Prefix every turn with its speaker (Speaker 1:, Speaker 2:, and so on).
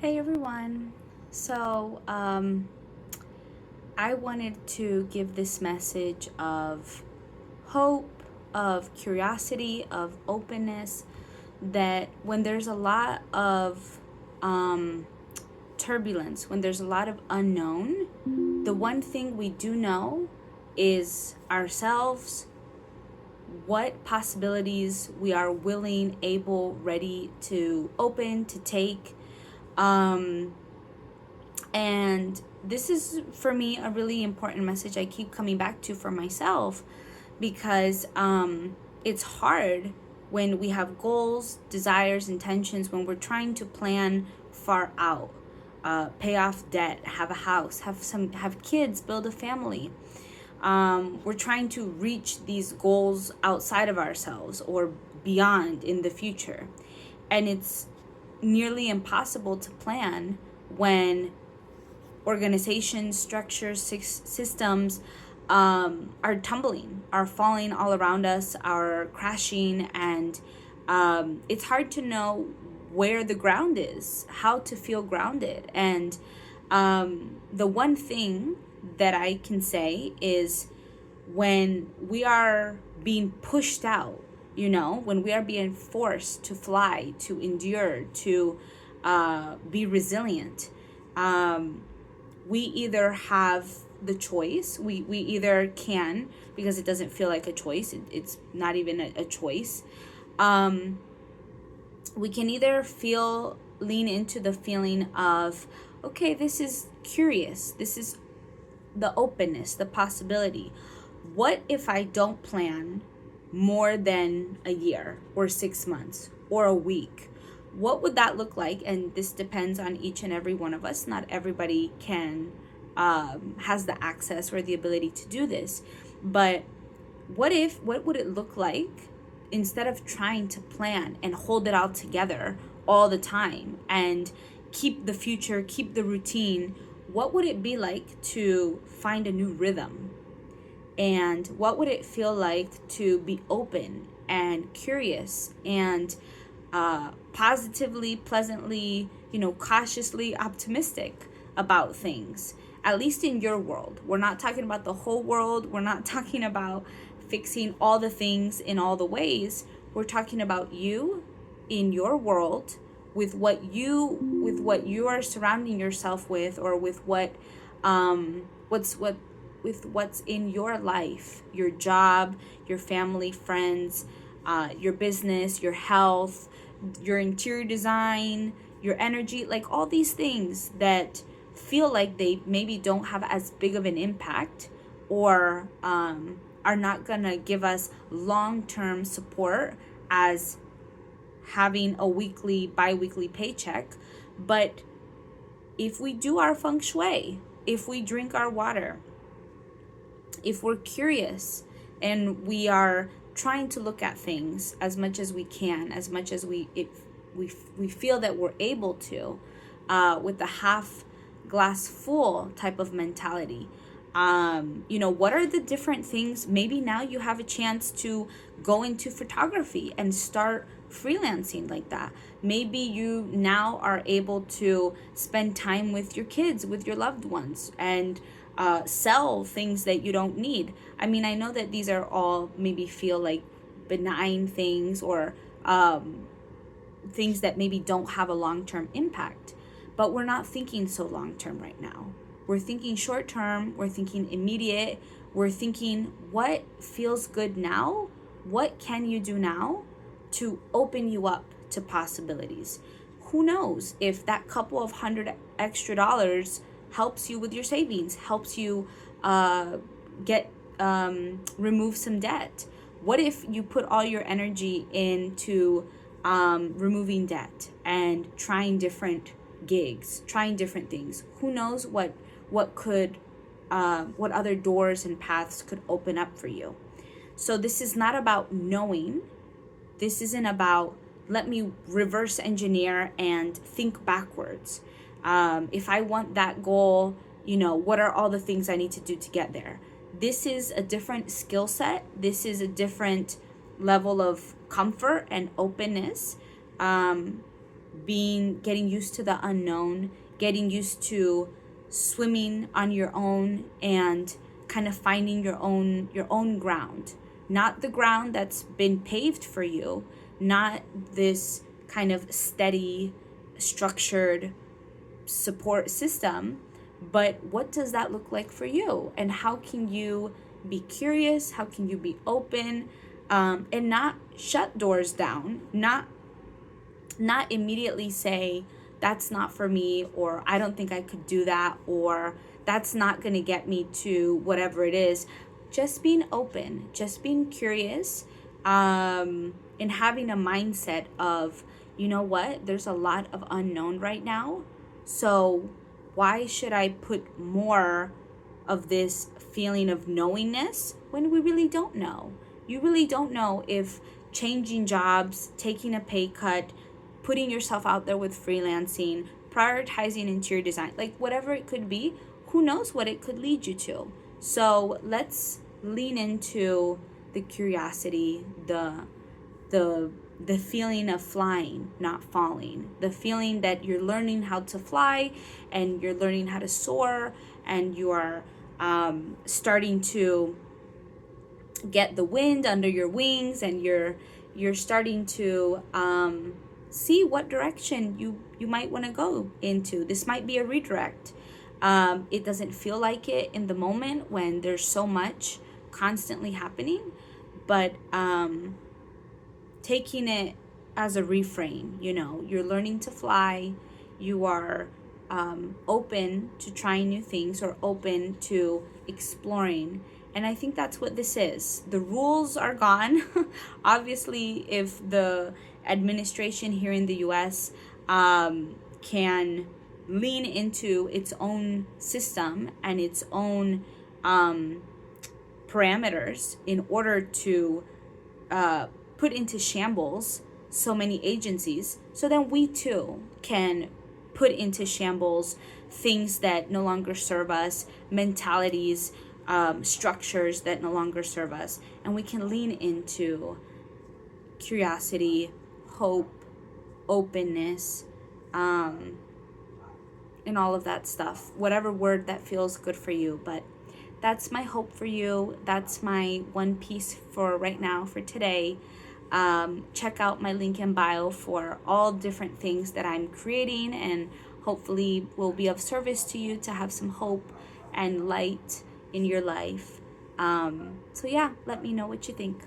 Speaker 1: Hey everyone. So, I wanted to give this message of hope, of curiosity, of openness, that when there's a lot of turbulence, when there's a lot of unknown, the one thing we do know is ourselves, what possibilities we are willing, able, ready to open, to take. And this is, for me, a really important message I keep coming back to for myself because it's hard when we have goals, desires, intentions, when we're trying to plan far out, pay off debt, have a house, have kids, build a family. We're trying to reach these goals outside of ourselves or beyond in the future. And it's nearly impossible to plan when organizations, structures, systems are tumbling, are falling all around us, are crashing, and it's hard to know where the ground is, how to feel grounded. And the one thing that I can say is when we are being pushed out, when we are being forced to fly, to endure, to be resilient, we either have the choice, we either can, because it doesn't feel like a choice, it's not even a choice. We can either lean into the feeling of, okay, this is curious, this is the openness, the possibility. What if I don't plan more than a year or 6 months or a week? What would that look like? And this depends on each and every one of us. Not everybody has the access or the ability to do this. But what would it look like, instead of trying to plan and hold it all together all the time and keep the future, keep the routine, what would it be like to find a new rhythm? And what would it feel like to be open and curious and positively, pleasantly, cautiously optimistic about things, at least in your world? We're not talking about the whole world. We're not talking about fixing all the things in all the ways. We're talking about you in your world, with what you are surrounding yourself with, or with with what's in your life, your job, your family, friends, your business, your health, your interior design, your energy, like all these things that feel like they maybe don't have as big of an impact, or are not gonna give us long-term support as having a weekly, bi-weekly paycheck. But if we do our feng shui, if we drink our water, if we're curious and we are trying to look at things as much as we can, as much as we feel that we're able to, with the half glass full type of mentality. What are the different things? Maybe now you have a chance to go into photography and start freelancing like that. Maybe you now are able to spend time with your kids, with your loved ones, and sell things that you don't need. I mean, I know that these are all maybe feel like benign things, or things that maybe don't have a long-term impact, but we're not thinking so long-term right now. We're thinking short-term, we're thinking immediate, we're thinking what feels good now, what can you do now to open you up to possibilities. Who knows if that couple of $100 extra helps you with your savings, helps you remove some debt. What if you put all your energy into removing debt and trying different gigs, trying different things? Who knows what other doors and paths could open up for you. So this is not about knowing. This isn't about, let me reverse engineer and think backwards. If I want that goal, what are all the things I need to do to get there? This is a different skill set. This is a different level of comfort and openness. getting used to the unknown, getting used to swimming on your own and kind of finding your own ground, not the ground that's been paved for you, not this kind of steady, structured support system, but what does that look like for you? And how can you be curious? How can you be open, and not shut doors down, not immediately say that's not for me, or I don't think I could do that, or that's not going to get me to whatever it is. Just being open, just being curious, and having a mindset of, you know what, there's a lot of unknown right now. So why should I put more of this feeling of knowingness when we really don't know? You really don't know if changing jobs, taking a pay cut, putting yourself out there with freelancing, prioritizing interior design, like whatever it could be, who knows what it could lead you to. So let's lean into the curiosity, the feeling of flying, not falling, the feeling that you're learning how to fly and you're learning how to soar, and you are starting to get the wind under your wings, and you're starting to see what direction you might want to go into. This might be a redirect. It doesn't feel like it in the moment when there's so much constantly happening, but taking it as a reframe, you're learning to fly, you are open to trying new things, or open to exploring. And I think that's what this is. The rules are gone. Obviously, if the administration here in the US can lean into its own system and its own parameters in order to put into shambles so many agencies, so then we too can put into shambles things that no longer serve us, mentalities, structures that no longer serve us, and we can lean into curiosity, hope, openness, and all of that stuff, whatever word that feels good for you. But that's my hope for you. That's my one piece for right now, for today. Check out my link in bio for all different things that I'm creating, and hopefully will be of service to you to have some hope and light in your life. So yeah, let me know what you think.